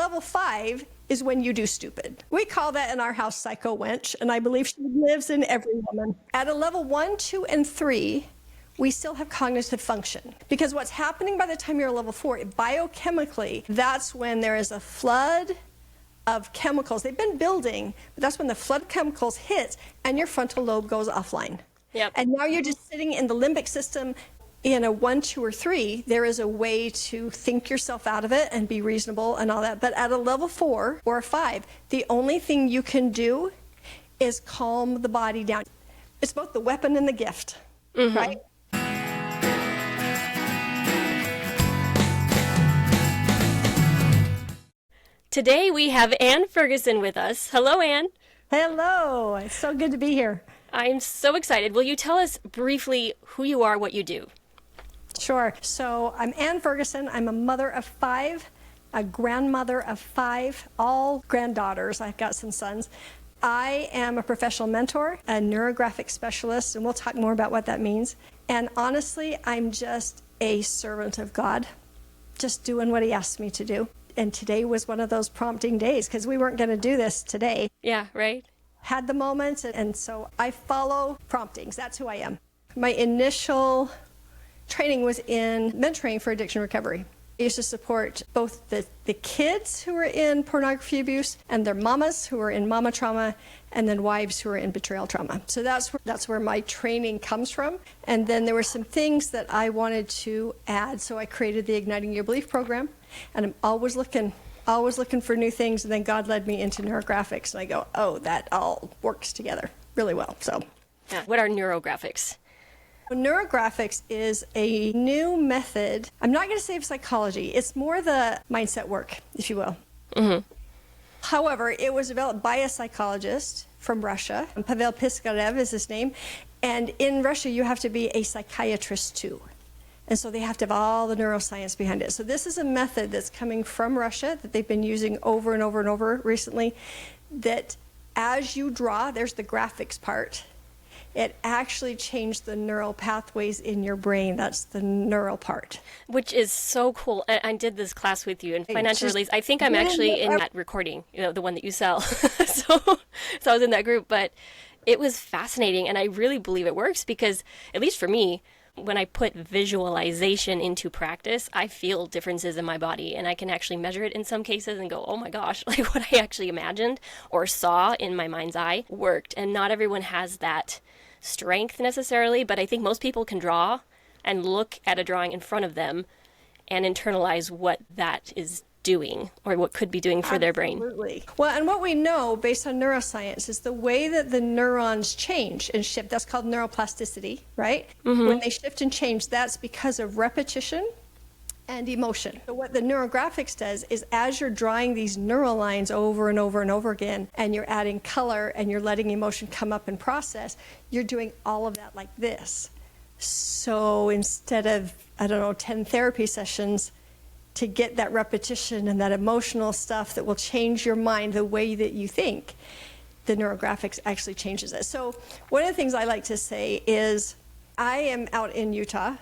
level 5 is when you do stupid. We call that in our house psycho wench, and I believe she lives in every woman. At a level 1, 2, and 3, we still have cognitive function. Because what's happening by the time you're a level 4, biochemically, that's when there is a flood of chemicals. They've been building, but that's when the flood of chemicals hits and your frontal lobe goes offline. Yep. And now you're just sitting in the limbic system. In a 1, 2, or 3, there is a way to think yourself out of it and be reasonable and all that. But at a level 4 or a 5, the only thing you can do is calm the body down. It's both the weapon and the gift, right? Today we have Ann Ferguson with us. Hello, Ann. Hello. It's so good to be here. I'm so excited. Will you tell us briefly who you are, what you do? Sure. So I'm Ann Ferguson. I'm a mother of 5, a grandmother of 5, all granddaughters. I've got some sons. I am a professional mentor, a neurographic specialist, and we'll talk more about what that means. And honestly, I'm just a servant of God, just doing what he asked me to do. And today was one of those prompting days because we weren't going to do this today. Yeah, right. Had the moment, and so I follow promptings. That's who I am. My initial training was in mentoring for addiction recovery. I used to support both the kids who were in pornography abuse and their mamas who were in mama trauma, and then wives who were in betrayal trauma. So that's where my training comes from. And then there were some things that I wanted to add, so I created the Igniting Your Belief program. And I'm always looking for new things. And then God led me into Neurographics, and I go, oh, that all works together really well. So, yeah. What are Neurographics? Neurographics is a new method. I'm not going to say of psychology. It's more the mindset work, if you will. Mm-hmm. However, it was developed by a psychologist from Russia. Pavel Piskolev is his name. And in Russia, you have to be a psychiatrist too. And so they have to have all the neuroscience behind it. So this is a method that's coming from Russia that they've been using over and over and over recently, that as you draw, there's the graphics part. It actually changed the neural pathways in your brain. That's the neural part. Which is so cool. I did this class with you in financial release. I think I'm actually in that recording, the one that you sell. so I was in that group, but it was fascinating. And I really believe it works because, at least for me, when I put visualization into practice, I feel differences in my body, and I can actually measure it in some cases and go, oh my gosh, like what I actually imagined or saw in my mind's eye worked. And not everyone has that strength necessarily, but I think most people can draw and look at a drawing in front of them and internalize what that is doing or what could be doing for their brain. Absolutely. Well, and what we know based on neuroscience is the way that the neurons change and shift, that's called neuroplasticity, right? Mm-hmm. When they shift and change, that's because of repetition and emotion. So what the Neurographics does is, as you're drawing these neural lines over and over and over again, and you're adding color and you're letting emotion come up and process, you're doing all of that like this. So instead of, 10 therapy sessions to get that repetition and that emotional stuff that will change your mind the way that you think, the Neurographics actually changes it. So one of the things I like to say is, I am out in Utah,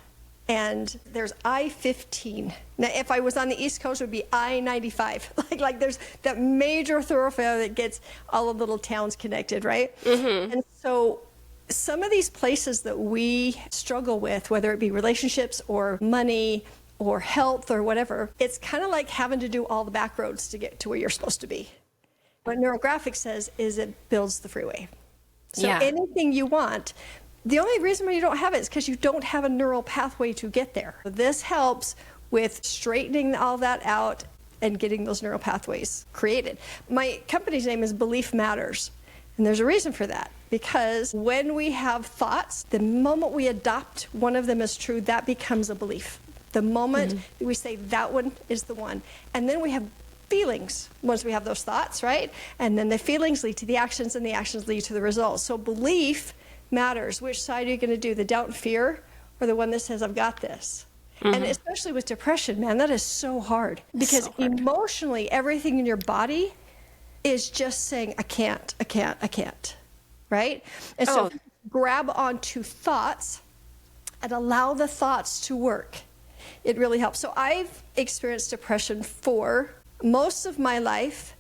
and there's I-15. Now, if I was on the East Coast, it would be I-95. like there's that major thoroughfare that gets all the little towns connected, right? Mm-hmm. And so some of these places that we struggle with, whether it be relationships or money or health or whatever, it's kind of like having to do all the back roads to get to where you're supposed to be. What Neurographics says is it builds the freeway. So anything you want. The only reason why you don't have it is because you don't have a neural pathway to get there. This helps with straightening all that out and getting those neural pathways created. My company's name is Belief Matters, and there's a reason for that. Because when we have thoughts, the moment we adopt one of them as true, that becomes a belief. The moment we say that one is the one. And then we have feelings once we have those thoughts, right? And then the feelings lead to the actions, and the actions lead to the results. So belief matters. Which side are you going to do, the doubt and fear, or the one that says, I've got this? Mm-hmm. And especially with depression, man, that is so hard. Because emotionally, everything in your body is just saying, I can't, right? And so grab onto thoughts and allow the thoughts to work. It really helps. So I've experienced depression for most of my life,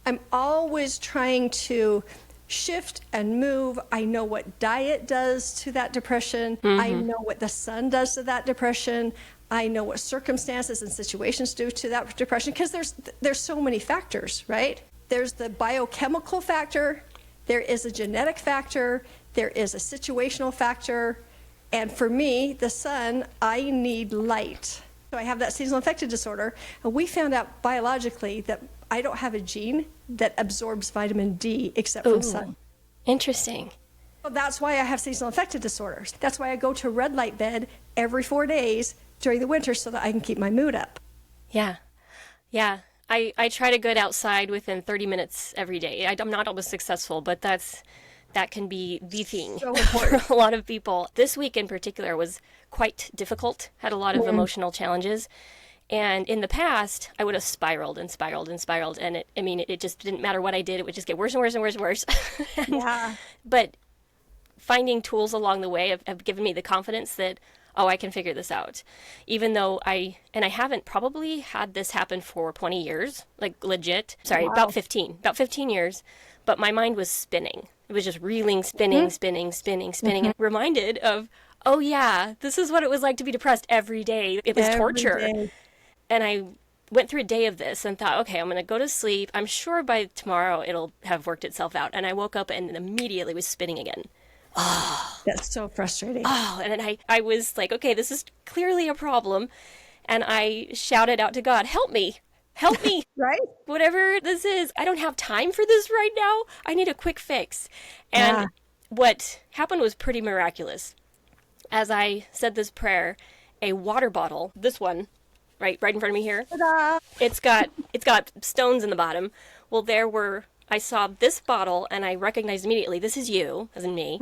I'm always trying to shift and move. I know what diet does to that depression. I know what the sun does to that depression. I know what circumstances and situations do to that depression, because there's so many factors, right? There's the biochemical factor, there is a genetic factor, there is a situational factor, and for me, the sun, I need light. So I have that seasonal affective disorder, and we found out biologically that I don't have a gene that absorbs vitamin D except from sun. Interesting. Well, that's why I have seasonal affective disorders. That's why I go to red light bed every 4 days during the winter so that I can keep my mood up. Yeah. Yeah. I try to get outside within 30 minutes every day. I'm not always successful, but that can be the thing for a lot of people. This week in particular was quite difficult, had a lot of emotional challenges. And in the past, I would have spiraled and spiraled and spiraled. And it just didn't matter what I did. It would just get worse and worse and worse and worse. But finding tools along the way have given me the confidence that, oh, I can figure this out. Even though I haven't probably had this happen for 20 years, like legit. Sorry, about 15 years. But my mind was spinning. It was just reeling, spinning. And reminded of, oh yeah, this is what it was like to be depressed every day. It was torture. Day. And I went through a day of this and thought, okay, I'm going to go to sleep. I'm sure by tomorrow it'll have worked itself out. And I woke up and immediately was spinning again. Oh, that's so frustrating. Oh, and then I was like, okay, this is clearly a problem. And I shouted out to God, help me, right? Whatever this is, I don't have time for this right now. I need a quick fix. And what happened was pretty miraculous. As I said this prayer, a water bottle, this one, right in front of me here. Ta-da! It's got stones in the bottom. Well, I saw this bottle and I recognized immediately, this is you, as in me.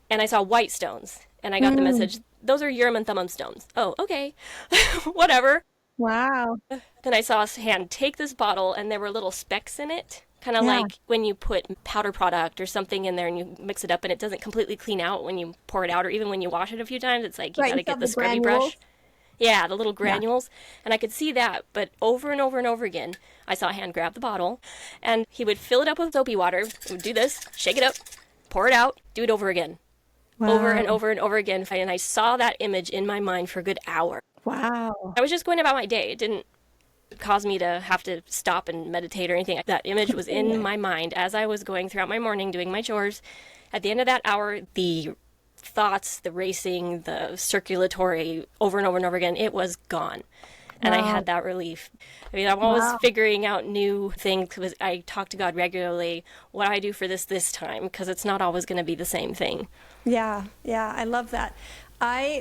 And I saw white stones and I got the message, those are urim and thummim stones. Oh, okay. Whatever. Wow. Then I saw a hand take this bottle and there were little specks in it. Kind of like when you put powder product or something in there and you mix it up and it doesn't completely clean out when you pour it out, or even when you wash it a few times, it's like you gotta get the scrubby brush. Yeah, the little granules. And I could see that, but over and over and over again, I saw a hand grab the bottle, and he would fill it up with soapy water, he would do this, shake it up, pour it out, do it over again. Wow. Over and over and over again. And I saw that image in my mind for a good hour. Wow. I was just going about my day. It didn't cause me to have to stop and meditate or anything. That image was in my mind as I was going throughout my morning, doing my chores. At the end of that hour, the thoughts, the racing, the circulatory, over and over and over again, it was gone. And I had that relief. I mean, I'm always figuring out new things because I talk to God regularly. What do I do for this time? Because it's not always going to be the same thing. Yeah, I love that.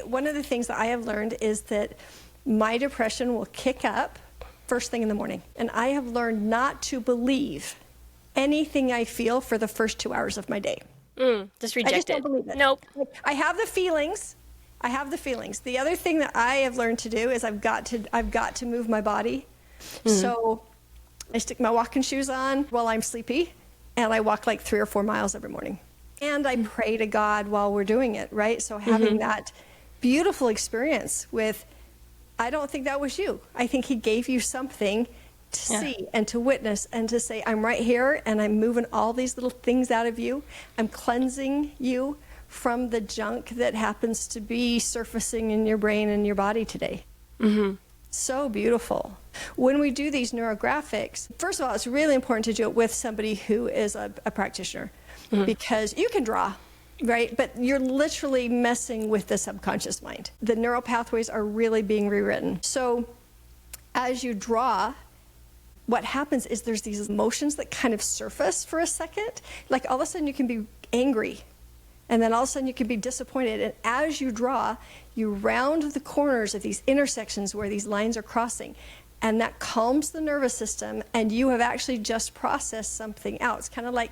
One of the things that I have learned is that my depression will kick up first thing in the morning. And I have learned not to believe anything I feel for the first 2 hours of my day. Just reject it. I just don't believe it. Nope. I have the feelings. The other thing that I have learned to do is I've got to move my body. So I stick my walking shoes on while I'm sleepy, and I walk like 3 or 4 miles every morning. And I pray to God while we're doing it, right? So having that beautiful experience with, I don't think that was you. I think he gave you something to see and to witness and to say, I'm right here and I'm moving all these little things out of you. I'm cleansing you from the junk that happens to be surfacing in your brain and your body today. So beautiful. When we do these neurographics, first of all, it's really important to do it with somebody who is a practitioner because you can draw, right? But you're literally messing with the subconscious mind. The neural pathways are really being rewritten. So as you draw, what happens is there's these emotions that kind of surface for a second. Like all of a sudden you can be angry, and then all of a sudden you can be disappointed. And as you draw, you round the corners of these intersections where these lines are crossing. And that calms the nervous system, and you have actually just processed something out. It's kind of like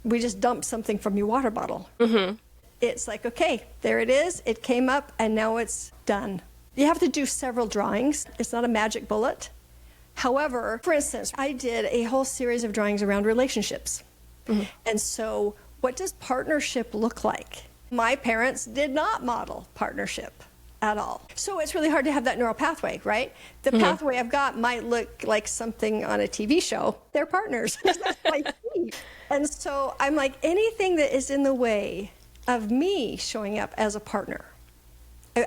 we just dumped something from your water bottle. It's like, okay, there it is. It came up, and now it's done. You have to do several drawings. It's not a magic bullet. However, for instance, I did a whole series of drawings around relationships. And so what does partnership look like? My parents did not model partnership. at all. So it's really hard to have that neural pathway, right? The pathway I've got might look like something on a TV show. They're partners. That's my team. And so I'm like, anything that is in the way of me showing up as a partner,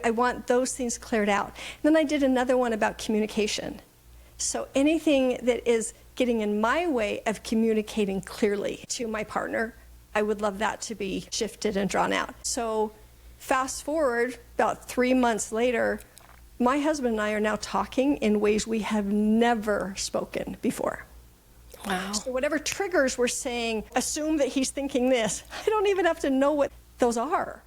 I want those things cleared out. And then I did another one about communication. So anything that is getting in my way of communicating clearly to my partner, I would love that to be shifted and drawn out. So fast forward about 3 months later, my husband and I are now talking in ways we have never spoken before. Wow. So whatever triggers we're saying, assume that he's thinking this. I don't even have to know what those are.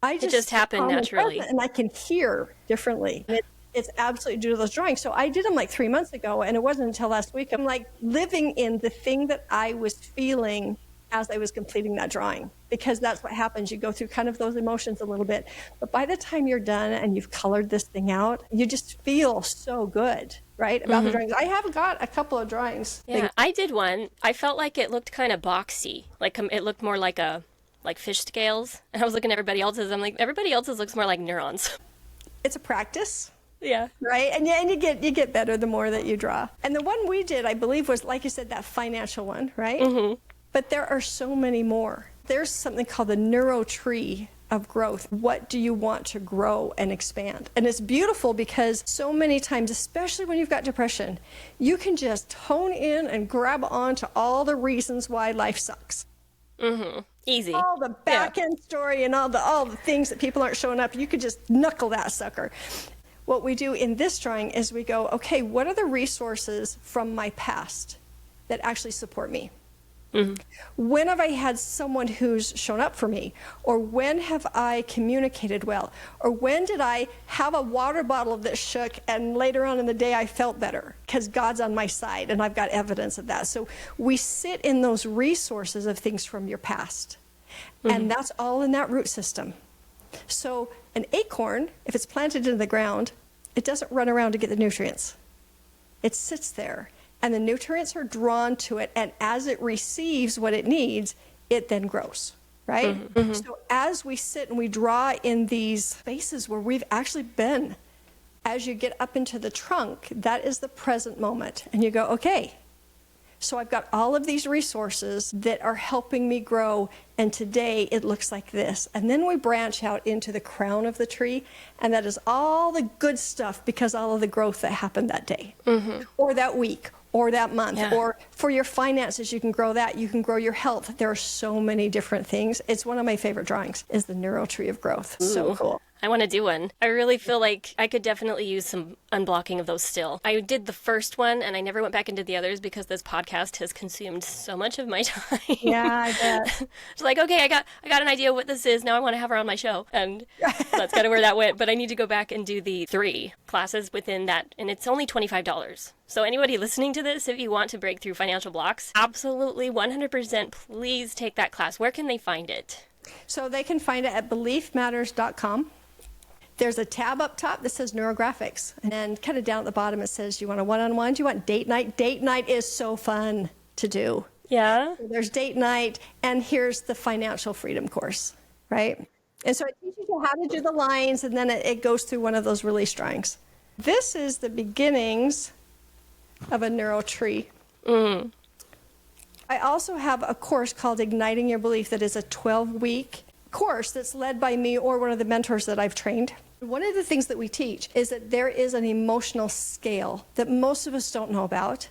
It just happened naturally. And I can hear differently. It's absolutely due to those drawings. So I did them like 3 months ago, and it wasn't until last week. I'm like living in the thing that I was feeling as I was completing that drawing, because that's what happens. You go through kind of those emotions a little bit, but by the time you're done and you've colored this thing out, you just feel so good, right, about the drawings. I have got a couple of drawings. Yeah, I did one. I felt like it looked kind of boxy, like it looked more like fish scales, and I was looking at everybody else's. I'm like, everybody else's looks more like neurons. It's a practice. Yeah. Right? And you get better the more that you draw. And the one we did, I believe, was, like you said, that financial one, right? Mm-hmm. But there are so many more. There's something called the neuro tree of growth. What do you want to grow and expand? And it's beautiful because so many times, especially when you've got depression, you can just hone in and grab onto all the reasons why life sucks. Mm-hmm. Easy. All the back end story and all the things that people aren't showing up. You could just knuckle that sucker. What we do in this drawing is we go, okay, what are the resources from my past that actually support me? Mm-hmm. When have I had someone who's shown up for me? Or when have I communicated well? Or when did I have a water bottle that shook and later on in the day I felt better because God's on my side and I've got evidence of that? So we sit in those resources of things from your past. Mm-hmm. And that's all in that root system. So an acorn, if it's planted into the ground, it doesn't run around to get the nutrients. It sits there. And the nutrients are drawn to it, and as it receives what it needs, it then grows, right? Mm-hmm. So as we sit and we draw in these spaces where we've actually been, as you get up into the trunk, that is the present moment. And you go, okay, so I've got all of these resources that are helping me grow, and today it looks like this. And then we branch out into the crown of the tree, and that is all the good stuff because all of the growth that happened that day, or that week, or that month, or for your finances, you can grow that. You can grow your health. There are so many different things. It's one of my favorite drawings, is the neuro tree of growth. Ooh. So cool. I want to do one. I really feel like I could definitely use some unblocking of those still. I did the first one and I never went back into the others because this podcast has consumed so much of my time. Yeah, I bet. It's like, okay, I got an idea what this is. Now I want to have her on my show. And that's kind of where that went. But I need to go back and do the 3 classes within that. And it's only $25. So anybody listening to this, if you want to break through financial blocks, absolutely 100% please take that class. Where can they find it? So they can find it at beliefmatters.com. There's a tab up top that says Neurographics. And then kind of down at the bottom, it says, you want a one-on-one? Do you want date night? Date night is so fun to do. Yeah. So there's date night, and here's the financial freedom course, right? And so it teaches you how to do the lines, and then it goes through one of those release drawings. This is the beginnings of a neuro tree. Mm. I also have a course called Igniting Your Belief that is a 12-week course that's led by me or one of the mentors that I've trained. One of the things that we teach is that there is an emotional scale that most of us don't know about.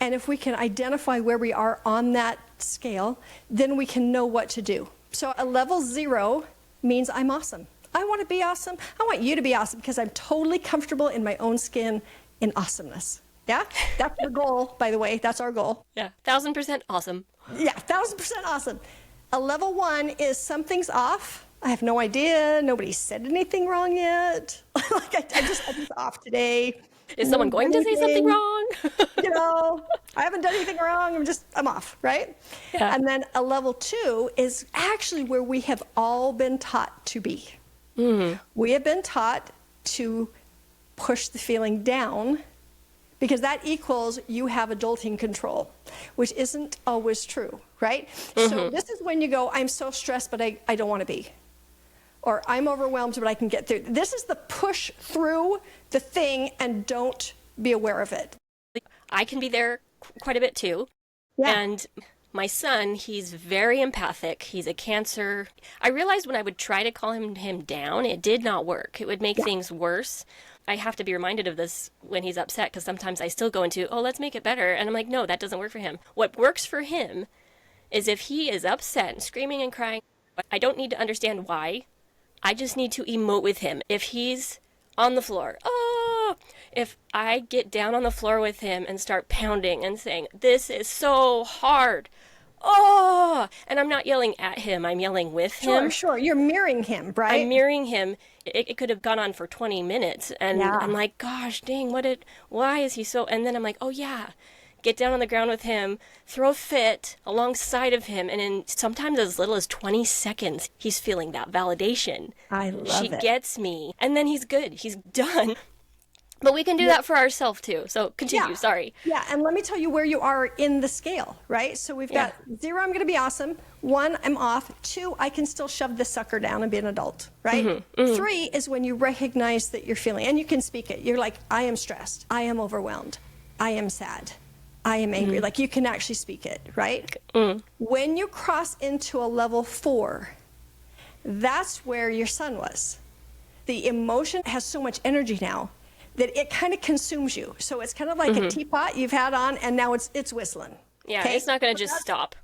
And if we can identify where we are on that scale, then we can know what to do. So a level 0 means I'm awesome. I want to be awesome. I want you to be awesome because I'm totally comfortable in my own skin in awesomeness. Yeah, that's the goal, by the way. That's our goal. Yeah, 1,000% awesome. Yeah, 1,000% awesome. A level 1 is something's off. I have no idea. Nobody said anything wrong yet. Like I'm just off today. Is someone going to say something wrong? I haven't done anything wrong. I'm off, right? Yeah. And then a level 2 is actually where we have all been taught to be. Mm-hmm. We have been taught to push the feeling down because that equals you have adulting control, which isn't always true, right? Mm-hmm. So this is when you go, I'm so stressed, but I don't want to be. or I'm overwhelmed, but I can get through. This is the push through the thing and don't be aware of it. I can be there quite a bit too. Yeah. And my son, he's very empathic. He's a Cancer. I realized when I would try to calm him down, it did not work. It would make things worse. I have to be reminded of this when he's upset, because sometimes I still go into, oh, let's make it better. And I'm like, no, that doesn't work for him. What works for him is if he is upset and screaming and crying, I don't need to understand why. I just need to emote with him. If he's on the floor, oh, if I get down on the floor with him and start pounding and saying, this is so hard, oh, and I'm not yelling at him, I'm yelling with him. Sure. You're mirroring him, right? I'm mirroring him. It could have gone on for 20 minutes. And I'm like, gosh, dang, why is he so, and then I'm like, oh yeah, get down on the ground with him, throw a fit alongside of him, and in sometimes as little as 20 seconds, he's feeling that validation. I love it. She gets me. And then he's good. He's done. But we can do that for ourselves too. So continue, sorry. Yeah, and let me tell you where you are in the scale, right? So we've got 0, I'm going to be awesome. 1, I'm off. 2, I can still shove this sucker down and be an adult, right? 3 is when you recognize that you're feeling, and you can speak it. You're like, I am stressed. I am overwhelmed. I am sad. I am angry. Like, you can actually speak it, right? When you cross into a level 4, that's where your son was. The emotion has so much energy now that it kind of consumes you. So it's kind of like a teapot you've had on, and now it's whistling. Yeah, okay? It's not going to just stop.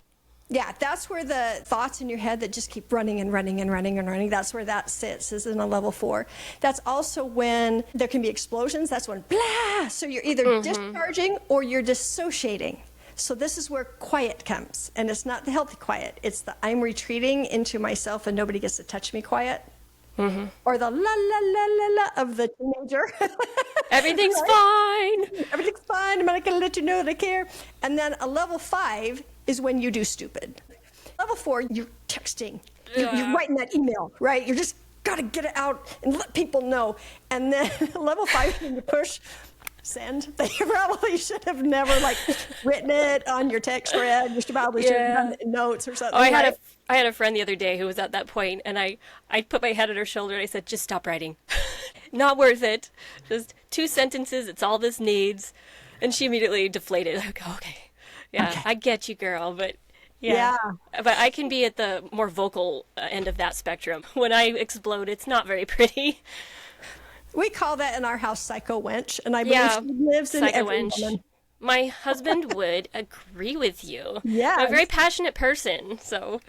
Yeah, that's where the thoughts in your head that just keep running and running and running and running, that's where that sits, is in a level 4. That's also when there can be explosions. That's when blah! So you're either discharging or you're dissociating. So this is where quiet comes. And it's not the healthy quiet. It's the I'm retreating into myself and nobody gets to touch me quiet. Or the la la la la la of the teenager. Everything's fine. Everything's fine. I'm not going to let you know that I care. And then a level 5 is when you do stupid. Level 4, you're texting. You're writing that email, right? You just got to get it out and let people know. And then level 5, when you push send, that you probably should have never written it on your text thread. You should probably should have done it in notes or something. Oh, I had a friend the other day who was at that point, and I put my head on her shoulder and I said, just stop writing. Not worth it. Just 2 sentences, it's all this needs. And she immediately deflated. I go, okay. Yeah, I get you, girl, but but I can be at the more vocal end of that spectrum. When I explode, it's not very pretty. We call that in our house psycho wench, and I believe she lives in every woman. My husband would agree with you. Yeah. I'm a very passionate person, so.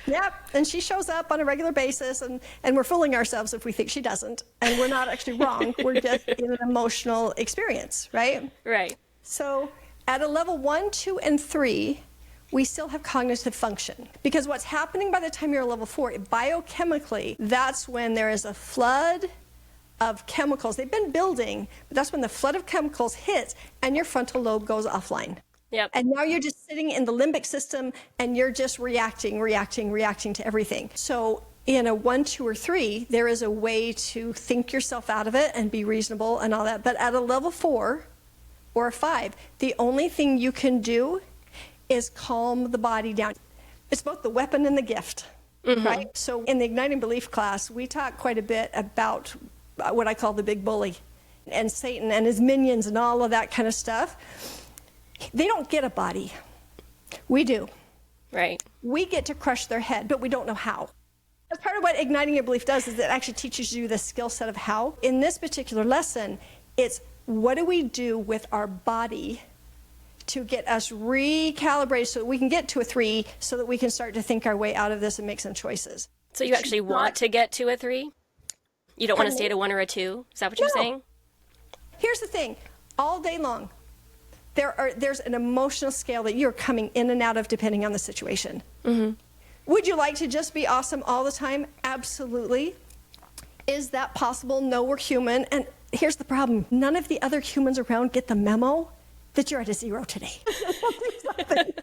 Yep, and she shows up on a regular basis, and we're fooling ourselves if we think she doesn't. And we're not actually wrong. We're just in an emotional experience, right? Right. So at a level 1, 2, and 3, we still have cognitive function. Because what's happening by the time you're a level 4, biochemically, that's when there is a flood of chemicals. They've been building, but that's when the flood of chemicals hits and your frontal lobe goes offline. Yep. And now you're just sitting in the limbic system and you're just reacting to everything. So in a 1, 2, or 3, there is a way to think yourself out of it and be reasonable and all that. But at a level 4 or a 5, the only thing you can do is calm the body down. It's both the weapon and the gift, right? So in the Igniting Belief class, we talk quite a bit about what I call the big bully and Satan and his minions and all of that kind of stuff. They don't get a body. We do. Right. We get to crush their head, but we don't know how. That's part of what Igniting Your Belief does, is it actually teaches you the skill set of how. In this particular lesson, it's what do we do with our body to get us recalibrated so that we can get to a 3, so that we can start to think our way out of this and make some choices. So you actually want to get to a 3? You don't want to stay at a 1 or a 2? Is that what you're saying? Here's the thing. All day long, there's an emotional scale that you're coming in and out of depending on the situation. Would you like to just be awesome all the time? Absolutely. Is that possible? No, we're human. And here's the problem. None of the other humans around get the memo that you're at a 0 today. And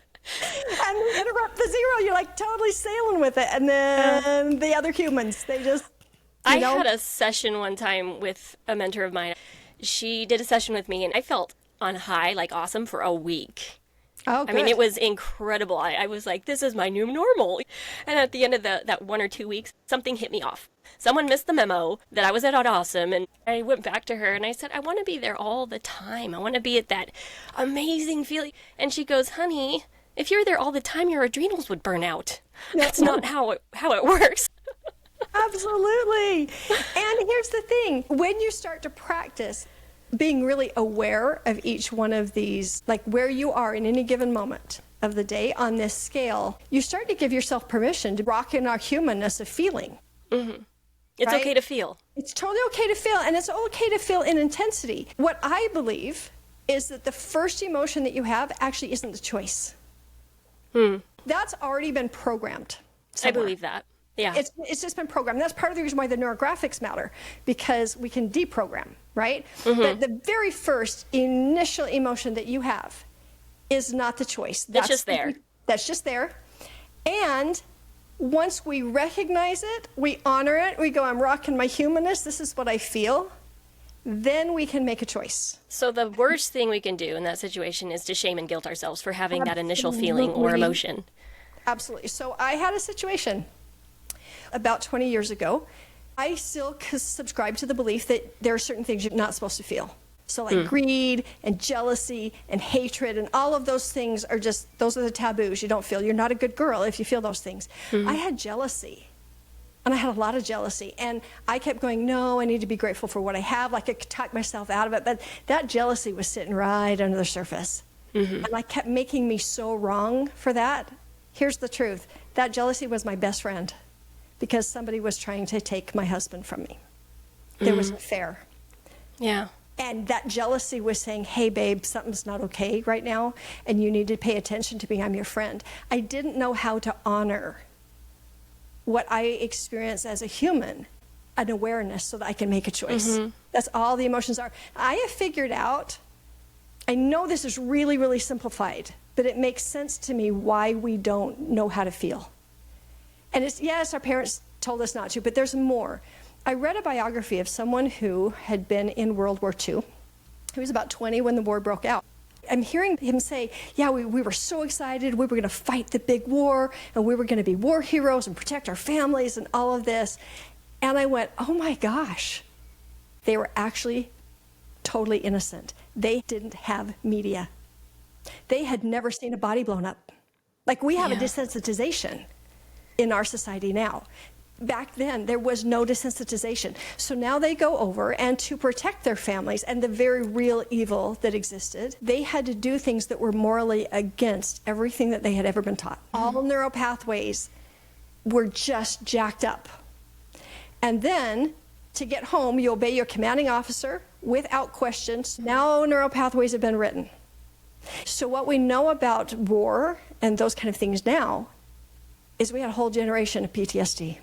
you interrupt the 0, you're totally sailing with it. And then the other humans, they just... I had a session one time with a mentor of mine. She did a session with me, and I felt on high, awesome, for a week. Oh, I mean, good. it was incredible. I was like, this is my new normal. And at the end of that 1 or 2 weeks, something hit me off. Someone missed the memo that I was at Awesome, and I went back to her and I said, I want to be there all the time. I want to be at that amazing feeling. And she goes, honey, if you're there all the time, your adrenals would burn out. That's not how it works. Absolutely. And here's the thing. When you start to practice being really aware of each one of these, like where you are in any given moment of the day on this scale, you start to give yourself permission to rock in our humanness of feeling. Mm-hmm. It's right? okay to feel. It's totally okay to feel, and it's okay to feel in intensity. What I believe is that the first emotion that you have actually isn't the choice. That's already been programmed somewhere. I believe that. Yeah. It's just been programmed. That's part of the reason why the neurographics matter, because we can deprogram, right? Mm-hmm. But the very first initial emotion that you have is not the choice. That's just there. That's just there. And once we recognize it, we honor it, we go, I'm rocking my humanness, this is what I feel, then we can make a choice. So the worst thing we can do in that situation is to shame and guilt ourselves for having that initial feeling or emotion. Absolutely. So I had a situation about 20 years ago. I still subscribe to the belief that there are certain things you're not supposed to feel. So like greed and jealousy and hatred and all of those things are just, those are the taboos you don't feel. You're not a good girl if you feel those things. I had jealousy. And I had a lot of jealousy. And I kept going, no, I need to be grateful for what I have. Like I could talk myself out of it. But that jealousy was sitting right under the surface. And I kept making me so wrong for that. Here's the truth. That jealousy was my best friend because somebody was trying to take my husband from me. There was an affair. Yeah. And that jealousy was saying, hey, babe, something's not okay right now, and you need to pay attention to me. I'm your friend. I didn't know how to honor what I experience as a human, an awareness so that I can make a choice. That's all the emotions are. I have figured out, I know this is really, really simplified, but it makes sense to me why we don't know how to feel. And it's, yes, our parents told us not to, but there's more. I read a biography of someone who had been in World War II. He was about 20 when the war broke out. I'm hearing him say, yeah, we were so excited. We were going to fight the big war, and we were going to be war heroes and protect our families and all of this. And I went, oh my gosh. They were actually totally innocent. They didn't have media. They had never seen a body blown up. Like we have a desensitization in our society now. Back then, there was no desensitization. So now they go over, and to protect their families and the very real evil that existed, they had to do things that were morally against everything that they had ever been taught. All neural pathways were just jacked up. And then, to get home, you obey your commanding officer without questions. Now neural pathways have been written. So what we know about war and those kind of things now is we had a whole generation of PTSD.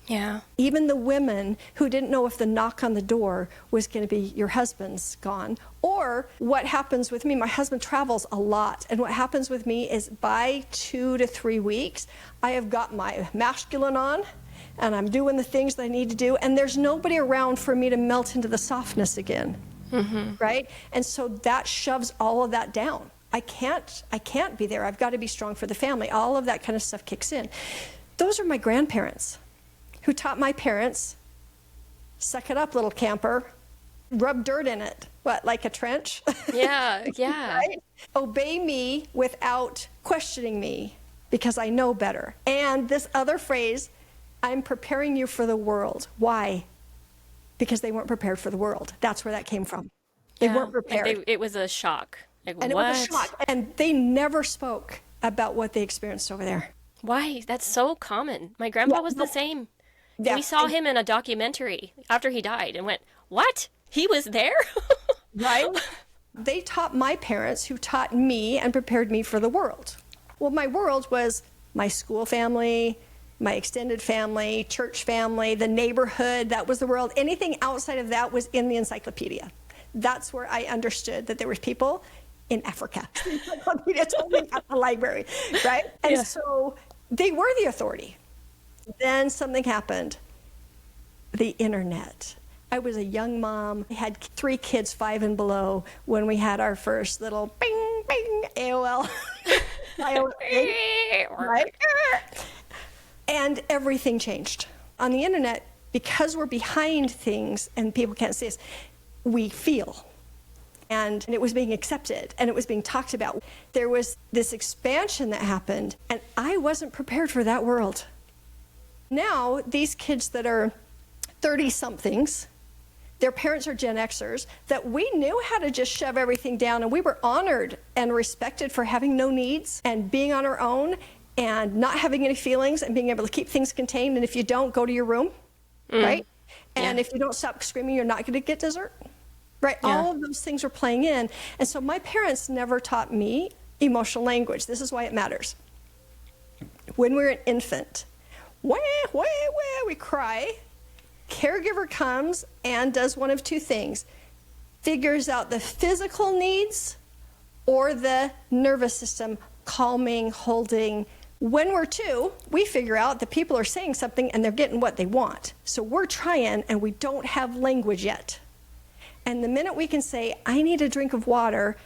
Yeah. Even the women who didn't know if the knock on the door was going to be your husband's gone. Or what happens with me, my husband travels a lot. And what happens with me is by 2 to 3 weeks, I have got my masculine on and I'm doing the things that I need to do. And there's nobody around for me to melt into the softness again. Right? And so that shoves all of that down. I can't be there. I've got to be strong for the family. All of that kind of stuff kicks in. Those are my grandparents who taught my parents, suck it up, little camper, rub dirt in it. What, like a trench? Yeah, yeah. Right? Obey me without questioning me because I know better. And this other phrase, I'm preparing you for the world. Why? Because they weren't prepared for the world. That's where that came from. They weren't prepared. Like it was a shock. Like, and what? It was a shock. And they never spoke about what they experienced over there. Why? That's so common. My grandpa was the same. Yeah. We saw him in a documentary after he died and went, what? He was there? Right? They taught my parents, who taught me and prepared me for the world. Well, my world was my school family, my extended family, church family, the neighborhood. That was the world. Anything outside of that was in the encyclopedia. That's where I understood that there were people in Africa. The encyclopedia told me at the library, right? And so they were the authority. Then something happened. The internet. I was a young mom. I had 3 kids, 5 and below, when we had our first little bing, bing, AOL. Right? And everything changed. On the internet, because we're behind things and people can't see us, we feel. And it was being accepted and it was being talked about. There was this expansion that happened, and I wasn't prepared for that world. Now, these kids that are 30-somethings, their parents are Gen Xers, that we knew how to just shove everything down, and we were honored and respected for having no needs and being on our own and not having any feelings and being able to keep things contained. And if you don't, go to your room, right? And if you don't stop screaming, you're not going to get dessert, right? All of those things were playing in. And so my parents never taught me emotional language. This is why it matters. When we're an infant, we cry. Caregiver comes and does one of two things: figures out the physical needs or the nervous system, calming, holding. When we're 2, we figure out that people are saying something and they're getting what they want. So we're trying and we don't have language yet. And the minute we can say, I need a drink of water,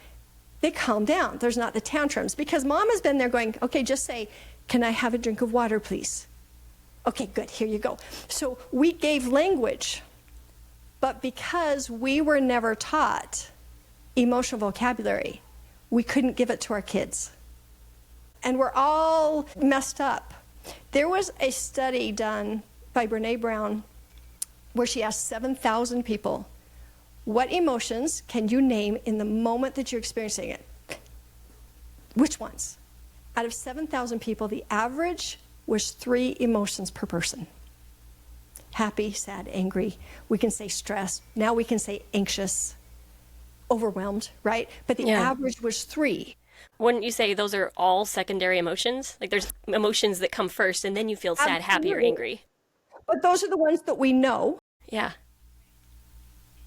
they calm down. There's not the tantrums, because mom has been there going, okay, just say, can I have a drink of water, please? Okay, good, here you go. So we gave language, but because we were never taught emotional vocabulary, we couldn't give it to our kids. And we're all messed up. There was a study done by Brene Brown where she asked 7,000 people, what emotions can you name in the moment that you're experiencing it? Which ones? Out of 7,000 people, the average was 3 emotions per person. Happy, sad, angry. We can say stressed. Now we can say anxious, overwhelmed, right? But the average was 3. Wouldn't you say those are all secondary emotions? Like there's emotions that come first and then you feel sad, happy, or angry. But those are the ones that we know. Yeah.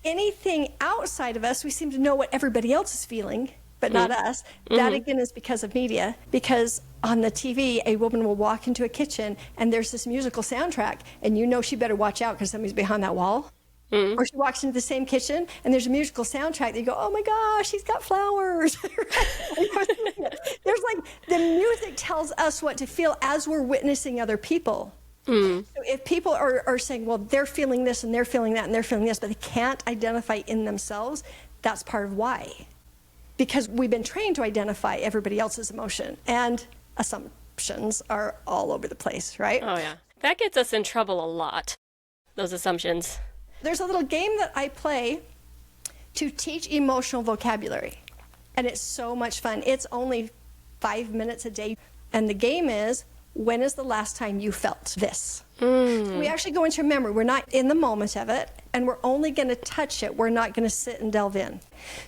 Anything outside of us, we seem to know what everybody else is feeling, but not us. That again is because of media, because on the TV, a woman will walk into a kitchen and there's this musical soundtrack and you know she better watch out because somebody's behind that wall. Or she walks into the same kitchen and there's a musical soundtrack that you go, oh my gosh, she's got flowers. There's like, the music tells us what to feel as we're witnessing other people. So if people are saying, well, they're feeling this and they're feeling that and they're feeling this, but they can't identify in themselves, that's part of why. Because we've been trained to identify everybody else's emotion, and assumptions are all over the place, right? Oh, yeah. That gets us in trouble a lot, those assumptions. There's a little game that I play to teach emotional vocabulary, and it's so much fun. It's only 5 minutes a day, and the game is, when is the last time you felt this? We actually go into memory. We're not in the moment of it, and we're only going to touch it. We're not going to sit and delve in.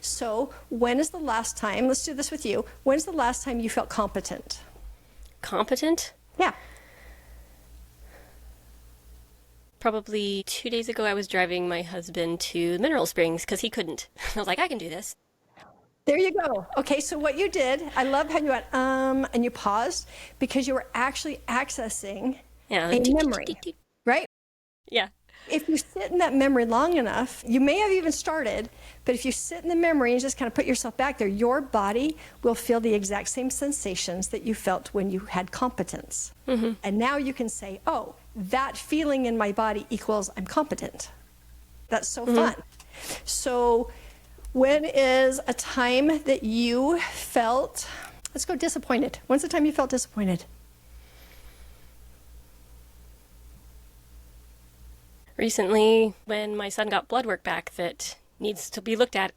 So when is the last time, let's do this with you, when's the last time you felt competent? Competent? Yeah. Probably 2 days ago, I was driving my husband to Mineral Springs because he couldn't. I was like, I can do this. There you go. Okay, so what you did, I love how you went, and you paused, because you were actually accessing a memory, right? Yeah. If you sit in that memory long enough, you may have even started, but if you sit in the memory and just kind of put yourself back there, your body will feel the exact same sensations that you felt when you had competence. And now you can say, oh, that feeling in my body equals I'm competent. That's so fun. So when is a time that you felt, let's go disappointed. When's the time you felt disappointed? Recently, when my son got blood work back that needs to be looked at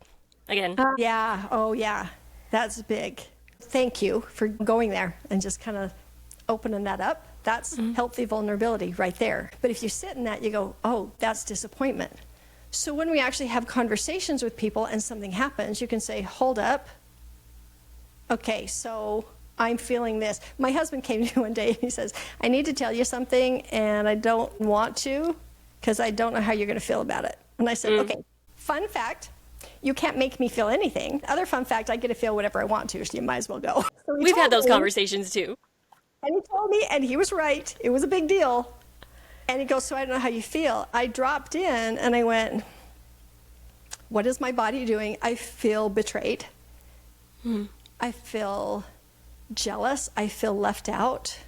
again. Yeah, oh yeah, that's big. Thank you for going there and just kind of opening that up. That's healthy vulnerability right there. But if you sit in that, you go, oh, that's disappointment. So when we actually have conversations with people and something happens, you can say, hold up. Okay, so I'm feeling this. My husband came to me one day and he says, I need to tell you something and I don't want to because I don't know how you're going to feel about it. And I said, okay, fun fact, you can't make me feel anything. Other fun fact, I get to feel whatever I want to, so you might as well go. So we've had those conversations too. And he told me, and he was right. It was a big deal. And he goes, so I don't know how you feel. I dropped in and I went, what is my body doing? I feel betrayed. I feel jealous. I feel left out.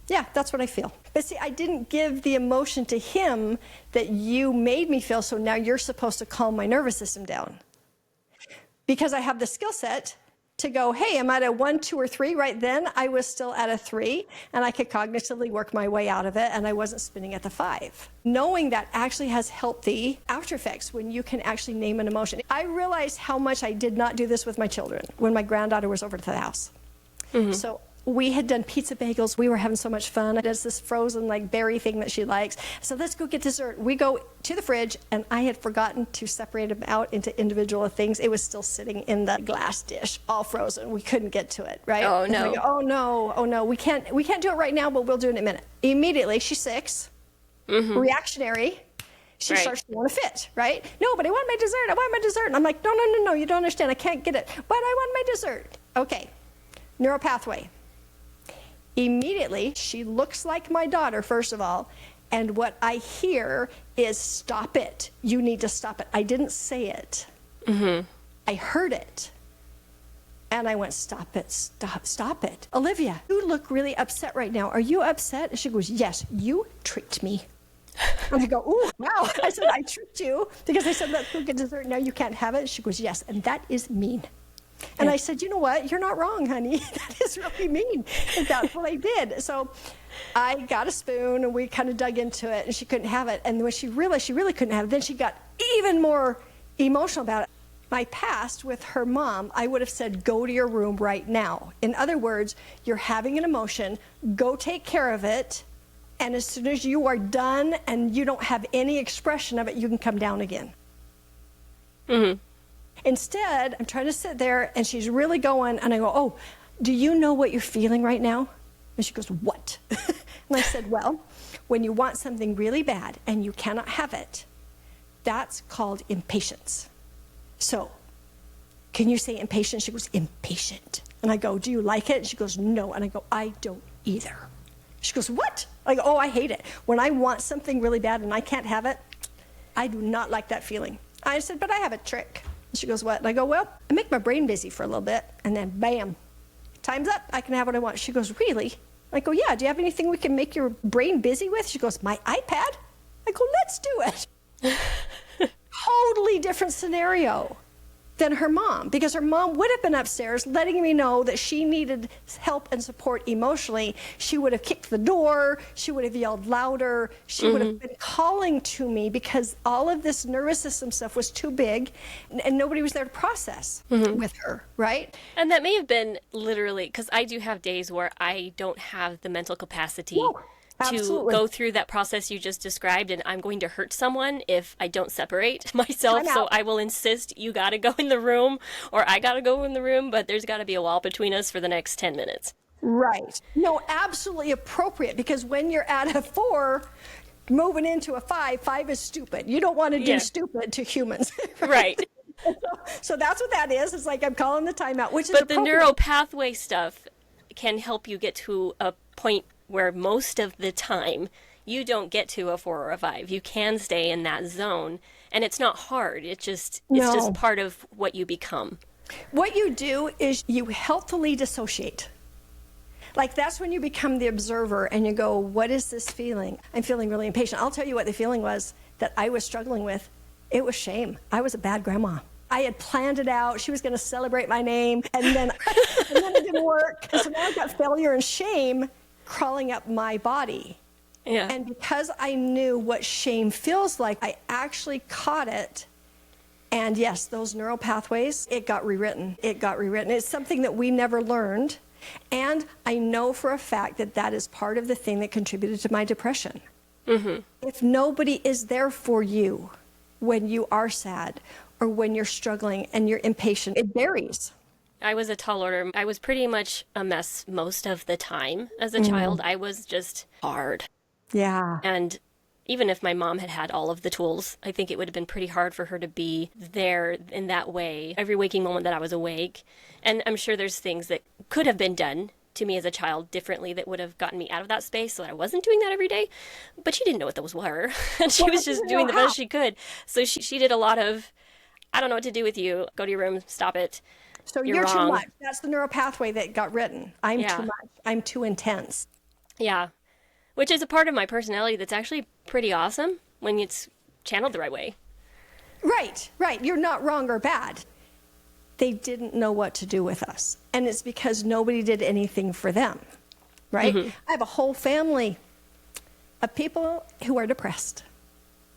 Yeah, that's what I feel. But see, I didn't give the emotion to him that you made me feel, so now you're supposed to calm my nervous system down. Because I have the skill set to go, hey, am I at a 1, 2, or 3? Right then, I was still at a 3, and I could cognitively work my way out of it, and I wasn't spinning at the 5. Knowing that actually has healthy after effects when you can actually name an emotion. I realized how much I did not do this with my children when my granddaughter was over to the house. So we had done pizza bagels. We were having so much fun. There's this frozen like berry thing that she likes. So let's go get dessert. We go to the fridge, and I had forgotten to separate them out into individual things. It was still sitting in the glass dish, all frozen. We couldn't get to it, right? Oh no! We go, oh no! We can't do it right now, but we'll do it in a minute. Immediately, she's 6, reactionary. She starts to want to fit, right? No, but I want my dessert. I want my dessert. And I'm like, no, you don't understand. I can't get it. But I want my dessert. Okay, neural pathway. Immediately, she looks like my daughter, first of all, and what I hear is, stop it. You need to stop it. I didn't say it. I heard it. And I went, stop it, stop it. Olivia, you look really upset right now. Are you upset? And she goes, yes, you tricked me. And I go, ooh, wow. I said, I tricked you because I said, let's go get dessert. Now you can't have it. She goes, yes, and that is mean. And I said, you know what? You're not wrong, honey. That is really mean. And that's what I did. So I got a spoon, and we kind of dug into it, and she couldn't have it. And when she realized she really couldn't have it, then she got even more emotional about it. My past with her mom, I would have said, go to your room right now. In other words, you're having an emotion, go take care of it, and as soon as you are done and you don't have any expression of it, you can come down again. Instead, I'm trying to sit there, and she's really going, and I go, oh, do you know what you're feeling right now? And she goes, what? And I said, well, when you want something really bad and you cannot have it, that's called impatience. So, can you say impatient? She goes, impatient. And I go, do you like it? And she goes, no. And I go, I don't either. She goes, what? I go, oh, I hate it. When I want something really bad and I can't have it, I do not like that feeling. I said, but I have a trick. She goes, what? And I go, well, I make my brain busy for a little bit, and then bam, time's up. I can have what I want. She goes, really? I go, yeah. Do you have anything we can make your brain busy with? She goes, my iPad? I go, let's do it. Totally different scenario than her mom, because her mom would have been upstairs letting me know that she needed help and support emotionally. She would have kicked the door. She would have yelled louder. She would have been calling to me because all of this nervous system stuff was too big, and nobody was there to process with her, right? And that may have been literally, because I do have days where I don't have the mental capacity to go through that process you just described, and I'm going to hurt someone if I don't separate myself. So I will insist, you got to go in the room, or I got to go in the room, but there's got to be a wall between us for the next 10 minutes. Right. No, absolutely appropriate, because when you're at a 4, moving into a 5 is stupid. You don't want to do stupid to humans. Right. So that's what that is. It's like I'm calling the timeout, which is But the neural pathway stuff can help you get to a point where most of the time you don't get to a 4 or a 5. You can stay in that zone, and it's not hard. It's just part of what you become. What you do is you healthily dissociate. Like, that's when you become the observer and you go, what is this feeling? I'm feeling really impatient. I'll tell you what the feeling was that I was struggling with. It was shame. I was a bad grandma. I had planned it out. She was going to celebrate my name, and then it didn't work. And so now I've got failure and shame crawling up my body. Yeah. And because I knew what shame feels like, I actually caught it. And yes, those neural pathways, it got rewritten. It's something that we never learned. And I know for a fact that that is part of the thing that contributed to my depression. If nobody is there for you when you are sad or when you're struggling and you're impatient, it varies. I was a tall order. I was pretty much a mess most of the time as a child. I was just hard. Yeah. And even if my mom had had all of the tools, I think it would have been pretty hard for her to be there in that way every waking moment that I was awake. And I'm sure there's things that could have been done to me as a child differently that would have gotten me out of that space so that I wasn't doing that every day. But she didn't know what those were. And she was just doing the best she could. So she did a lot of I don't know what to do with you. Go to your room. Stop it. So You're you're too wrong. much. That's the neural pathway that got written. I'm Yeah. too much. I'm too intense. Yeah. Which is a part of my personality that's actually pretty awesome when it's channeled the right way. Right, right. You're not wrong or bad. They didn't know what to do with us. And it's because nobody did anything for them, right? I have a whole family of people who are depressed.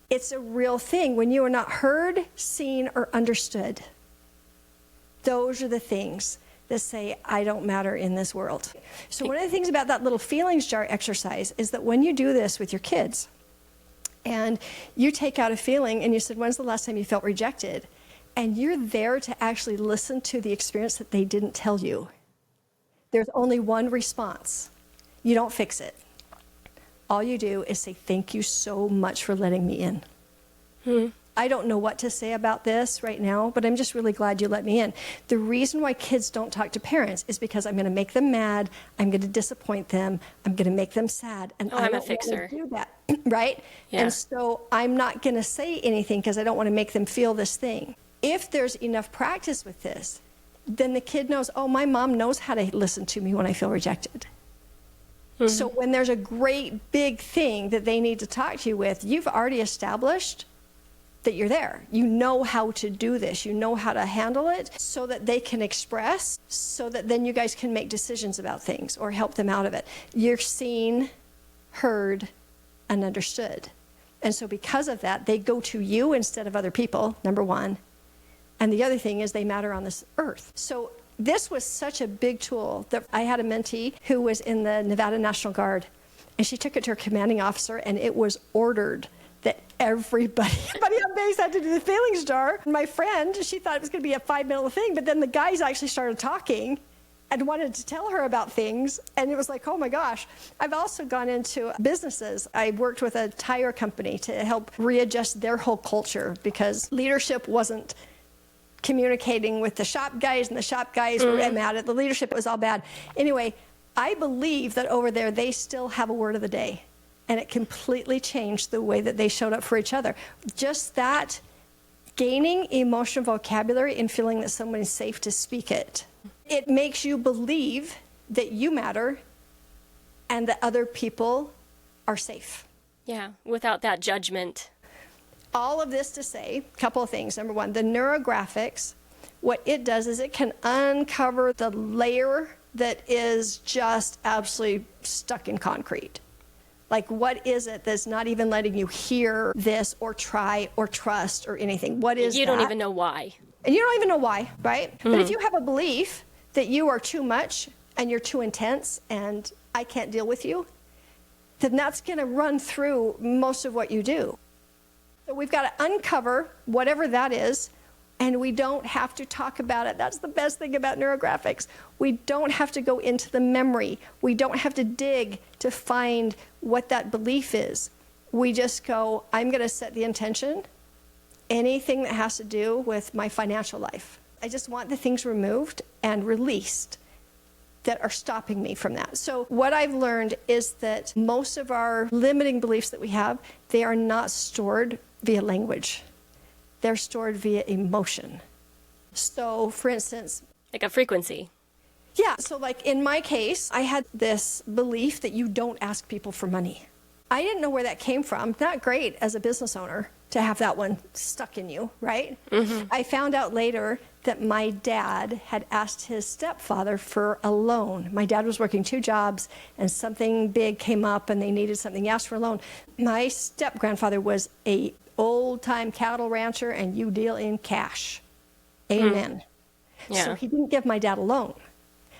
It's a real thing when you are not heard, seen, or understood. Those are the things that say, I don't matter in this world. So one of the things about that little feelings jar exercise is that when you do this with your kids, and you take out a feeling and you said, when's the last time you felt rejected? And you're there to actually listen to the experience that they didn't tell you. There's only one response. You don't fix it. All you do is say, thank you so much for letting me in. I don't know what to say about this right now, but I'm just really glad you let me in. The reason why kids don't talk to parents is because I'm going to make them mad, I'm going to disappoint them, I'm going to make them sad, and I I'm a don't fixer. want to do that, right? Yeah. And so I'm not going to say anything because I don't want to make them feel this thing. If there's enough practice with this, then the kid knows, oh, my mom knows how to listen to me when I feel rejected. So when there's a great big thing that they need to talk to you with, you've already established that you're there. You know how to do this. You know how to handle it so that they can express, so that then you guys can make decisions about things or help them out of it. You're seen, heard, and understood. And so because of that, they go to you instead of other people, number one. And the other thing is they matter on this earth. So this was such a big tool that I had a mentee who was in the Nevada National Guard, and she took it to her commanding officer, and it was ordered that everybody on base had to do the feelings jar. My friend, she thought it was going to be a 5-minute thing, but then the guys actually started talking and wanted to tell her about things, and it was like, oh my gosh. I've also gone into businesses. I worked with a tire company to help readjust their whole culture because leadership wasn't communicating with the shop guys, and the shop guys were mad at the leadership. It was all bad. Anyway, I believe that over there they still have a word of the day, and it completely changed the way that they showed up for each other. Just that gaining emotional vocabulary and feeling that someone is safe to speak it. It makes you believe that you matter and that other people are safe. Yeah, without that judgment. All of this to say a couple of things. Number one, the Neurographics, what it does is it can uncover the layer that is just absolutely stuck in concrete. Like, what is it that's not even letting you hear this or try or trust or anything? What is You that? don't even know why. And you don't even know why, right? But if you have a belief that you are too much and you're too intense and I can't deal with you, then that's going to run through most of what you do. So we've got to uncover whatever that is, and we don't have to talk about it. That's the best thing about Neurographics. We don't have to go into the memory. We don't have to dig to find what that belief is. We just go, I'm going to set the intention, anything that has to do with my financial life. I just want the things removed and released that are stopping me from that. So what I've learned is that most of our limiting beliefs that we have, they are not stored via language. They're stored via emotion. So for instance, Like a frequency. yeah, so like in my case, I had this belief that you don't ask people for money. I didn't know where that came from. Not great as a business owner to have that one stuck in you, right? I found out later that my dad had asked his stepfather for a loan. My dad was working 2 jobs and something big came up and they needed something. He asked for a loan. My step-grandfather was a old-time cattle rancher and you deal in cash. Amen. Yeah. So he didn't give my dad a loan.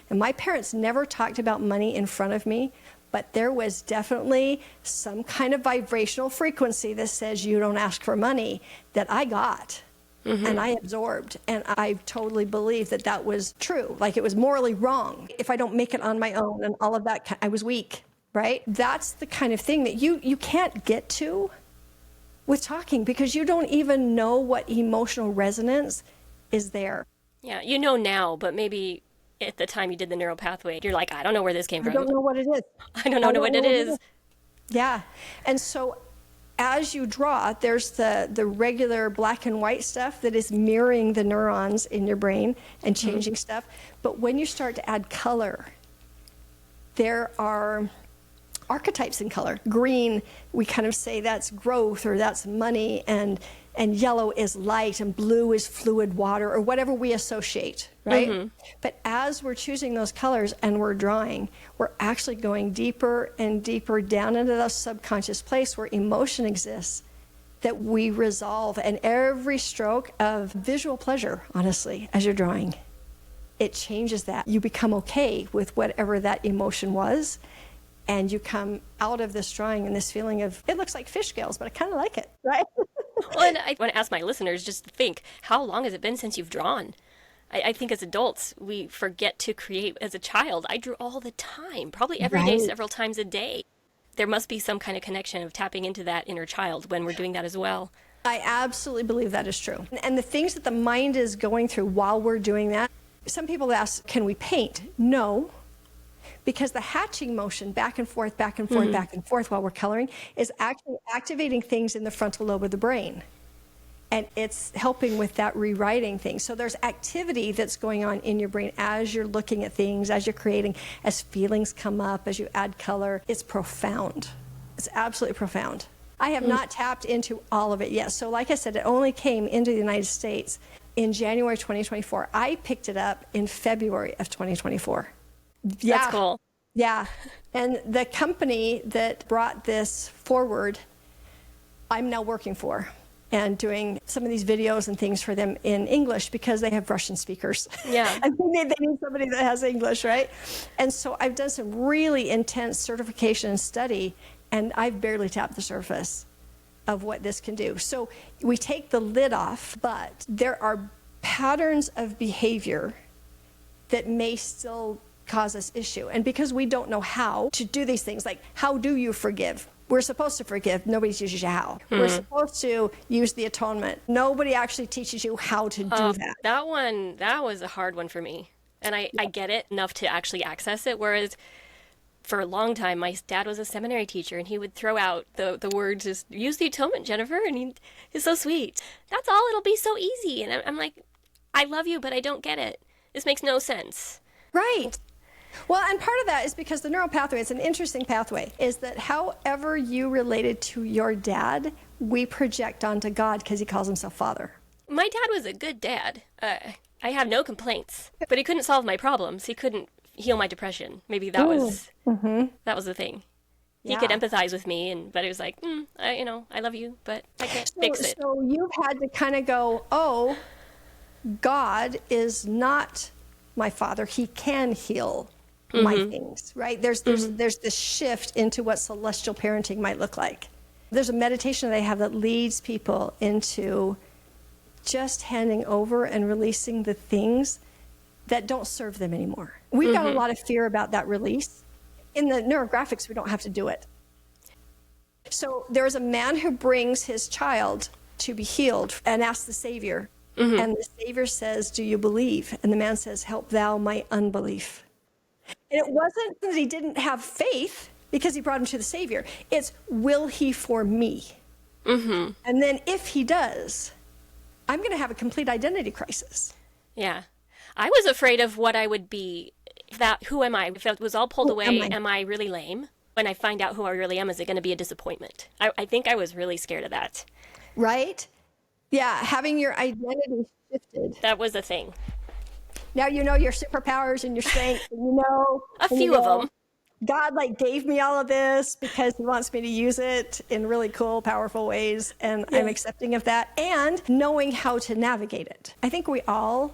And my parents never talked about money in front of me, but there was definitely some kind of vibrational frequency that says you don't ask for money that I got and I absorbed. And I totally believe that that was true. Like it was morally wrong. If I don't make it on my own and all of that, I was weak, right? That's the kind of thing that you can't get to with talking because you don't even know what emotional resonance is there. Yeah, you know now, but maybe at the time you did the neural pathway, you're like, I don't know where this came I from. don't know what it is. I don't know what it is. Yeah. And so as you draw, there's the regular black and white stuff that is mirroring the neurons in your brain and changing stuff. But when you start to add color, there are archetypes in color. Green, we kind of say that's growth or that's money, and yellow is light, and blue is fluid water, or whatever we associate, right? But as we're choosing those colors and we're drawing, we're actually going deeper and deeper down into the subconscious place where emotion exists that we resolve. And every stroke of visual pleasure, honestly, as you're drawing, it changes that. You become okay with whatever that emotion was, and you come out of this drawing and this feeling of, it looks like fish scales, but I kind of like it, right? Well, and I want to ask my listeners just to think, how long has it been since you've drawn? I think as adults, we forget to create. As a child, I drew all the time, probably every day, several times a day. There must be some kind of connection of tapping into that inner child when we're doing that as well. I absolutely believe that is true. And the things that the mind is going through while we're doing that, some people ask, can we paint? No. Because the hatching motion back and forth, back and forth, back and forth while we're coloring is actually activating things in the frontal lobe of the brain. And it's helping with that rewriting thing. So there's activity that's going on in your brain as you're looking at things, as you're creating, as feelings come up, as you add color. It's profound. It's absolutely profound. I have not tapped into all of it yet. So like I said, it only came into the United States in January 2024. I picked it up in February of 2024. Yeah. That's cool. Yeah. And the company that brought this forward, I'm now working for and doing some of these videos and things for them in English because they have Russian speakers. Yeah. I think they need somebody that has English, right? And so I've done some really intense certification and study, and I've barely tapped the surface of what this can do. So we take the lid off, but there are patterns of behavior that may still cause us issue. And because we don't know how to do these things, like how do you forgive? We're supposed to forgive. Nobody teaches you how. We're supposed to use the atonement. Nobody actually teaches you how to do that. That was a hard one for me. And I get it enough to actually access it. Whereas for a long time, my dad was a seminary teacher, and he would throw out the words, just use the atonement, Jennifer. And he's so sweet. That's all. It'll be so easy. And I'm like, I love you, but I don't get it. This makes no sense. Right. Well, and part of that is because the neural pathway, it's an interesting pathway, is that however you related to your dad, we project onto God because he calls himself Father. My dad was a good dad. I have no complaints, but he couldn't solve my problems. He couldn't heal my depression. Maybe that was the thing. He could empathize with me, but it was like, I love you, but I can't fix it. So you've had to kind of go, oh, God is not my Father. He can heal my things, right? There's this shift into what celestial parenting might look like. There's a meditation they have that leads people into just handing over and releasing the things that don't serve them anymore. We've got a lot of fear about that release. In the Neurographics, we don't have to do it. So there's a man who brings his child to be healed and asks the Savior. And the Savior says, do you believe? And the man says, help thou my unbelief. And it wasn't that he didn't have faith because he brought him to the Savior. It's, will he for me? And then if he does, I'm going to have a complete identity crisis. Yeah. I was afraid of what I would be. Who am I? If it was all pulled away, am I really lame? When I find out who I really am, is it going to be a disappointment? I think I was really scared of that. Right? Yeah, having your identity shifted. That was a thing. Now you know your superpowers and your strengths, and you know a few of them. God gave me all of this because he wants me to use it in really cool, powerful ways, and I'm accepting of that, and knowing how to navigate it. I think we all,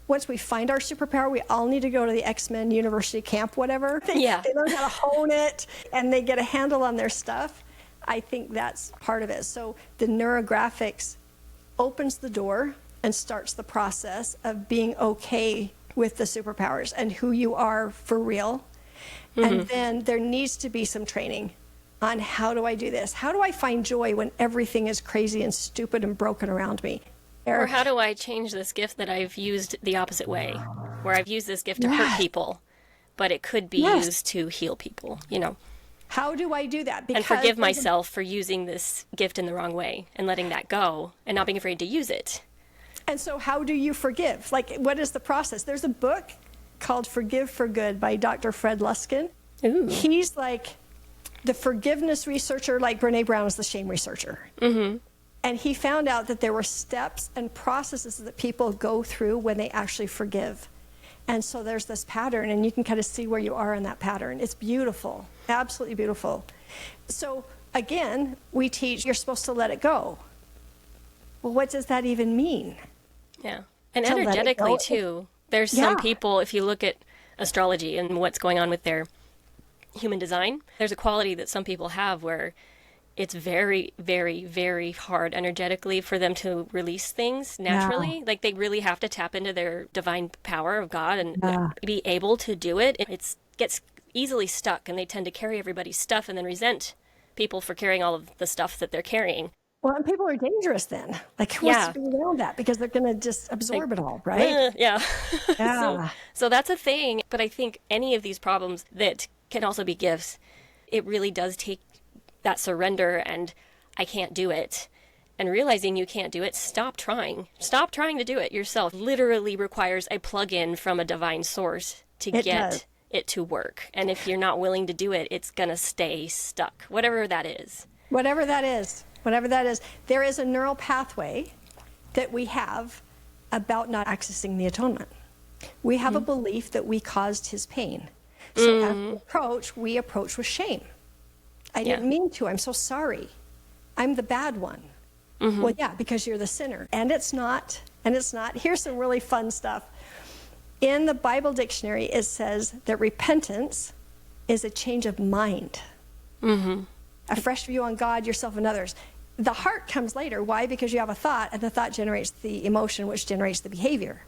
once we find our superpower, we all need to go to the X-Men University camp, whatever. They learn how to hone it, and they get a handle on their stuff. I think that's part of it. So the Neurographics opens the door and starts the process of being okay with the superpowers and who you are for real. And then there needs to be some training on how do I do this? How do I find joy when everything is crazy and stupid and broken around me? Or how do I change this gift that I've used the opposite way, where I've used this gift to hurt people, but it could be used to heal people, How do I do that? And forgive myself for using this gift in the wrong way and letting that go and not being afraid to use it. And so how do you forgive? Like, what is the process? There's a book called Forgive for Good by Dr. Fred Luskin. Ooh. He's like the forgiveness researcher, like Brene Brown is the shame researcher. Mm-hmm. And he found out that there were steps and processes that people go through when they actually forgive. And so there's this pattern, and you can kind of see where you are in that pattern. It's beautiful, absolutely beautiful. So again, we teach you're supposed to let it go. Well, what does that even mean? Yeah. And energetically, too. There's some people, if you look at astrology and what's going on with their human design, there's a quality that some people have where it's very, very, very hard energetically for them to release things naturally. Like they really have to tap into their divine power of God and be able to do it. It gets easily stuck, and they tend to carry everybody's stuff and then resent people for carrying all of the stuff that they're carrying. Well, and people are dangerous then. Like, who wants to be around that? Because they're going to just absorb it all, right? Yeah. Yeah. So that's a thing. But I think any of these problems that can also be gifts, it really does take that surrender and I can't do it. And realizing you can't do it, stop trying. Stop trying to do it yourself. Literally requires a plug-in from a divine source to get it to work. And if you're not willing to do it, it's going to stay stuck, whatever that is. Whatever that is. Whatever that is, there is a neural pathway that we have about not accessing the atonement. We have a belief that we caused his pain. So as we approach with shame. I didn't mean to. I'm so sorry. I'm the bad one. Well, yeah, because you're the sinner. And it's not. And it's not. Here's some really fun stuff. In the Bible dictionary, it says that repentance is a change of mind. A fresh view on God, yourself, and others. The heart comes later. Why? Because you have a thought, and the thought generates the emotion, which generates the behavior.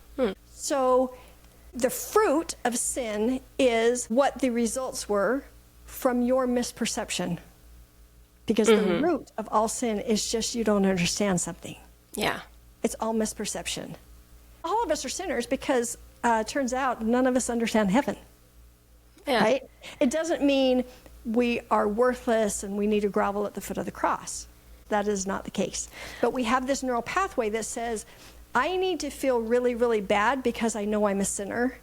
So the fruit of sin is what the results were from your misperception. Because the root of all sin is just you don't understand something. Yeah. It's all misperception. All of us are sinners because it turns out none of us understand heaven. Yeah. Right? It doesn't mean we are worthless and we need to grovel at the foot of the cross. That is not the case. But we have this neural pathway that says, I need to feel really, really bad because I know I'm a sinner.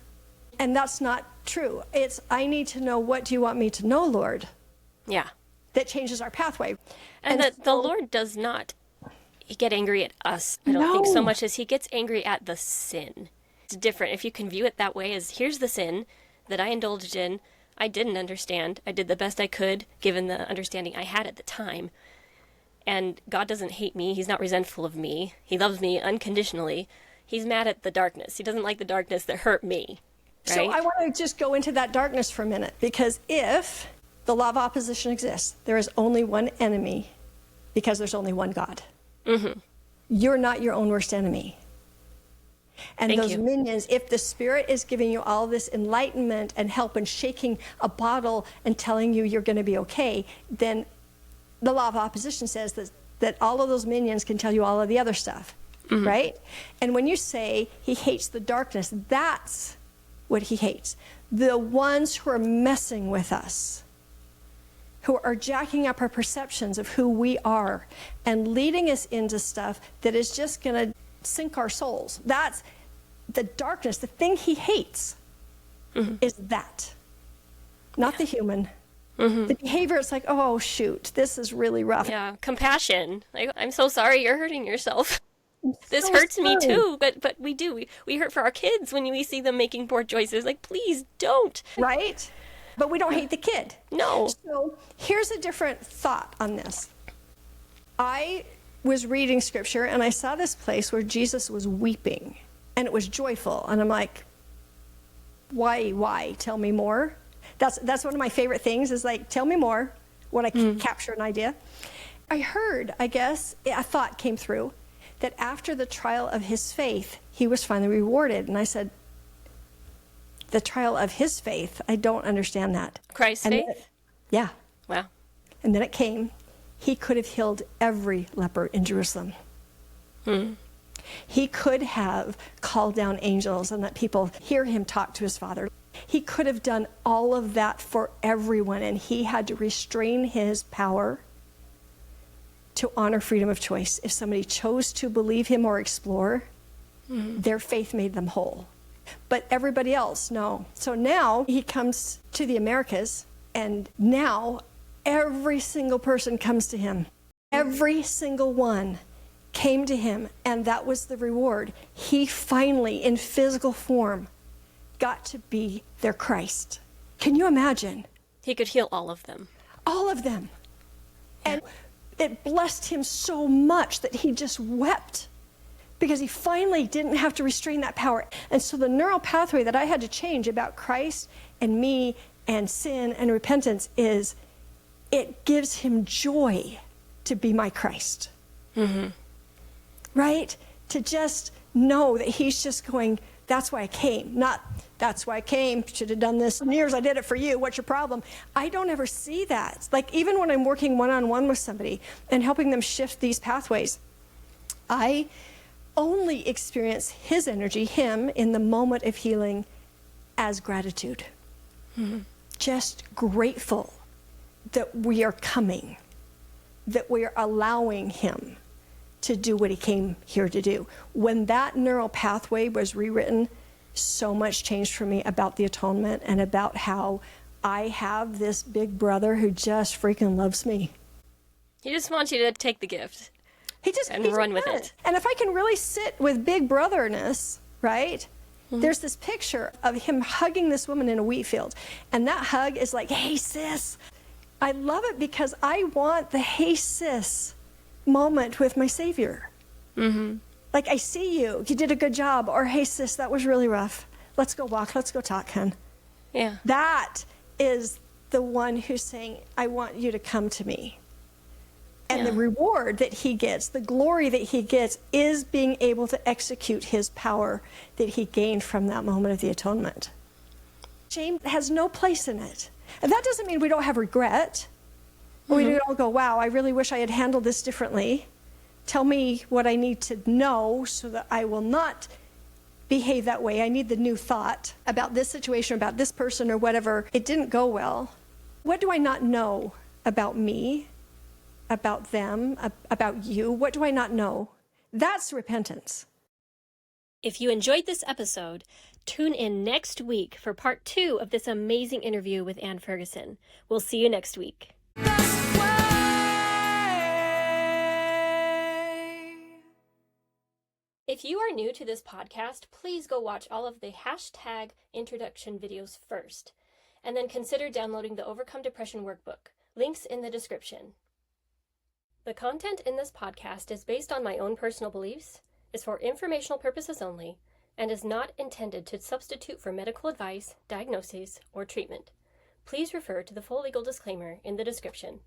And that's not true. It's, I need to know, what do you want me to know, Lord? Yeah. That changes our pathway. And that the Lord does not get angry at us, I don't think, so much as he gets angry at the sin. It's different. If you can view it that way as, here's the sin that I indulged in, I didn't understand. I did the best I could, given the understanding I had at the time. And God doesn't hate me. He's not resentful of me. He loves me unconditionally. He's mad at the darkness. He doesn't like the darkness that hurt me. Right? So I want to just go into that darkness for a minute, because if the law of opposition exists, there is only one enemy because there's only one God. You're not your own worst enemy. And Thank those you. minions, if the Spirit is giving you all this enlightenment and help and shaking a bottle and telling you you're going to be okay, then the law of opposition says that all of those minions can tell you all of the other stuff, right? And when you say he hates the darkness, that's what he hates. The ones who are messing with us, who are jacking up our perceptions of who we are and leading us into stuff that is just going to sink our souls. That's the darkness. The thing he hates is that, not the human. The behavior, it's like, oh, shoot, this is really rough. Yeah, compassion. Like, I'm so sorry you're hurting yourself. This so hurts me sorry. too, but we do. We hurt for our kids when we see them making poor choices. Like, please don't. Right? But we don't hate the kid. No. So here's a different thought on this. I was reading scripture and I saw this place where Jesus was weeping and it was joyful. And I'm like, why? Tell me more. That's one of my favorite things, is like, tell me more when I can capture an idea. I heard, I guess, a thought came through that after the trial of his faith, he was finally rewarded. And I said, the trial of his faith, I don't understand that. Christ's And faith? yeah. Wow. And then it came. He could have healed every leper in Jerusalem. He could have called down angels and let people hear him talk to his Father. He could have done all of that for everyone, and he had to restrain his power to honor freedom of choice. If somebody chose to believe him or explore, their faith made them whole. But everybody else, no. So now he comes to the Americas, and now every single person comes to him. Every single one came to him, and that was the reward. He finally, in physical form, got to be their Christ. Can you imagine? He could heal all of them. All of them. And it blessed him so much that he just wept, because he finally didn't have to restrain that power. And so the neural pathway that I had to change about Christ and me and sin and repentance is, it gives him joy to be my Christ. Right? To just know that he's just going, that's why I came. Not, that's why I came, should have done this in years, I did it for you, what's your problem? I don't ever see that. Like, even when I'm working one-on-one with somebody and helping them shift these pathways, I only experience his energy, him, in the moment of healing as gratitude. Just grateful that we are coming, that we are allowing him to do what he came here to do. When that neural pathway was rewritten, so much changed for me about the atonement and about how I have this big brother who just freaking loves me. He just wants you to take the gift. He just run with it. And if I can really sit with big brotherness, right? There's this picture of him hugging this woman in a wheat field. And that hug is like, hey, sis. I love it because I want the hey, sis moment with my Savior. Like, I see you. You did a good job. Or, hey, sis, that was really rough. Let's go walk. Let's go talk, hun. Yeah. That is the one who's saying, I want you to come to me. And the reward that he gets, the glory that he gets, is being able to execute his power that he gained from that moment of the atonement. Shame has no place in it. And that doesn't mean we don't have regret. We don't go, wow, I really wish I had handled this differently. Tell me what I need to know so that I will not behave that way. I need the new thought about this situation, about this person or whatever. It didn't go well. What do I not know about me? About them, about you? What do I not know? That's repentance. If you enjoyed this episode, tune in next week for part 2 of this amazing interview with Ann Ferguson. We'll see you next week. If you are new to this podcast, please go watch all of the hashtag introduction videos first, and then consider downloading the Overcome Depression workbook. Links in the description. The content in this podcast is based on my own personal beliefs, is for informational purposes only, and is not intended to substitute for medical advice, diagnoses, or treatment. Please refer to the full legal disclaimer in the description.